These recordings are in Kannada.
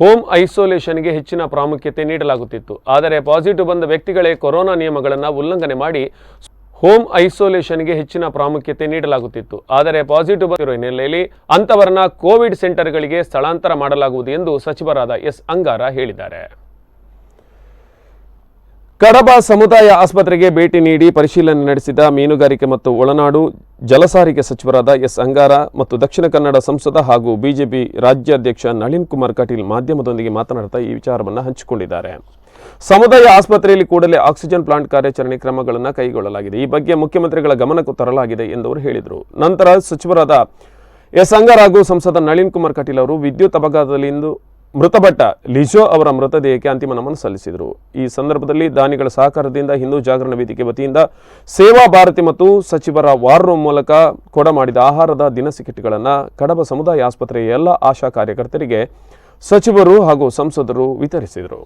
ಹೋಮ್ ಐಸೋಲೇಷನ್ಗೆ ಹೆಚ್ಚಿನ ಪ್ರಾಮುಖ್ಯತೆ ನೀಡಲಾಗುತ್ತಿತ್ತು. ಆದರೆ ಪಾಸಿಟಿವ್ ಬಂದ ವ್ಯಕ್ತಿಗಳೇ ಕೊರೋನಾ ನಿಯಮಗಳನ್ನು ಉಲ್ಲಂಘನೆ ಮಾಡಿ ಹೋಮ್ ಐಸೋಲೇಷನ್ಗೆ ಹೆಚ್ಚಿನ ಪ್ರಾಮುಖ್ಯತೆ ನೀಡಲಾಗುತ್ತಿತ್ತು. ಆದರೆ ಪಾಸಿಟಿವ್ ಬಂದಿರುವ ಹಿನ್ನೆಲೆಯಲ್ಲಿ ಅಂತವರನ್ನ ಕೋವಿಡ್ ಸೆಂಟರ್ಗಳಿಗೆ ಸ್ಥಳಾಂತರ ಮಾಡಲಾಗುವುದು ಎಂದು ಸಚಿವರಾದ ಎಸ್ ಅಂಗಾರ ಹೇಳಿದ್ದಾರೆ. ಕಡಬ ಸಮುದಾಯ ಆಸ್ಪತ್ರೆಗೆ ಭೇಟಿ ನೀಡಿ ಪರಿಶೀಲನೆ ನಡೆಸಿದ ಮೀನುಗಾರಿಕೆ ಮತ್ತು ಒಳನಾಡು ಜಲಸಾರಿಗೆ ಸಚಿವರಾದ ಎಸ್ ಅಂಗಾರ ಮತ್ತು ದಕ್ಷಿಣ ಕನ್ನಡ ಸಂಸದ ಹಾಗೂ ಬಿಜೆಪಿ ರಾಜ್ಯಾಧ್ಯಕ್ಷ ನಳಿನ್ ಕುಮಾರ್ ಕಟೀಲ್ ಮಾಧ್ಯಮದೊಂದಿಗೆ ಮಾತನಾಡುತ್ತಾ ಈ ವಿಚಾರವನ್ನು ಹಂಚಿಕೊಂಡಿದ್ದಾರೆ. ಸಮುದಾಯ ಆಸ್ಪತ್ರೆಯಲ್ಲಿ ಕೂಡಲೇ ಆಕ್ಸಿಜನ್ ಪ್ಲಾಂಟ್ ಕಾರ್ಯಾಚರಣೆ ಕ್ರಮಗಳನ್ನು ಕೈಗೊಳ್ಳಲಾಗಿದೆ. ಈ ಬಗ್ಗೆ ಮುಖ್ಯಮಂತ್ರಿಗಳ ಗಮನಕ್ಕೂ ತರಲಾಗಿದೆ ಎಂದು ಅವರು ಹೇಳಿದರು. ನಂತರ ಸಚಿವರಾದ ಎಸ್ ಅಂಗಾರ ಹಾಗೂ ಸಂಸದ ನಳಿನ್ ಕುಮಾರ್ ಕಟೀಲ್ ಅವರು ವಿದ್ಯುತ್ ಅಪಘಾತದಲ್ಲಿ ಇಂದು ಮೃತಪಟ್ಟ ಲಿಜೋ ಅವರ ಮೃತದೇಹಕ್ಕೆ ಅಂತಿಮ ನಮನ ಸಲ್ಲಿಸಿದರು. ಈ ಸಂದರ್ಭದಲ್ಲಿ ದಾನಿಗಳ ಸಹಕಾರದಿಂದ ಹಿಂದೂ ಜಾಗರಣ ವೇದಿಕೆ ವತಿಯಿಂದ ಸೇವಾ ಭಾರತಿ ಮತ್ತು ಸಚಿವರ ವಾರ್ ರೂಮ್ ಮೂಲಕ ಕೊಡಮಾಡಿದ ಆಹಾರದ ದಿನಸಿ ಕಿಟ್ಗಳನ್ನು ಕಡಬ ಸಮುದಾಯ ಆಸ್ಪತ್ರೆಯ ಎಲ್ಲ ಆಶಾ ಕಾರ್ಯಕರ್ತರಿಗೆ ಸಚಿವರು ಹಾಗೂ ಸಂಸದರು ವಿತರಿಸಿದರು.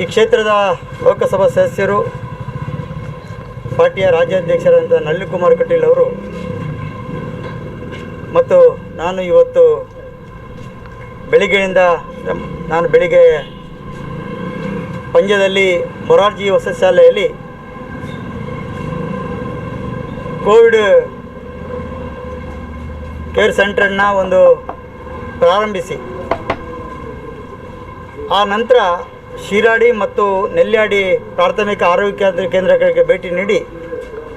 ಈ ಕ್ಷೇತ್ರದ ಲೋಕಸಭಾ ಸದಸ್ಯರು ಪಾರ್ಟಿಯ ರಾಜ್ಯಾಧ್ಯಕ್ಷರಾದಂಥ ನಳಿನ್ ಕುಮಾರ್ ಕಟೀಲ್ ಅವರು ಮತ್ತು ನಾನು ಇವತ್ತು ಬೆಳಿಗ್ಗೆ ಪಂಜದಲ್ಲಿ ಮೊರಾರ್ಜಿ ವಸತಿ ಶಾಲೆಯಲ್ಲಿ ಕೋವಿಡ್ ಕೇರ್ ಸೆಂಟರನ್ನು ಒಂದು ಪ್ರಾರಂಭಿಸಿ ಆ ನಂತರ ಶಿರಾಡಿ ಮತ್ತು ನೆಲ್ಯಾಡಿ ಪ್ರಾಥಮಿಕ ಆರೋಗ್ಯ ಕೇಂದ್ರಗಳಿಗೆ ಭೇಟಿ ನೀಡಿ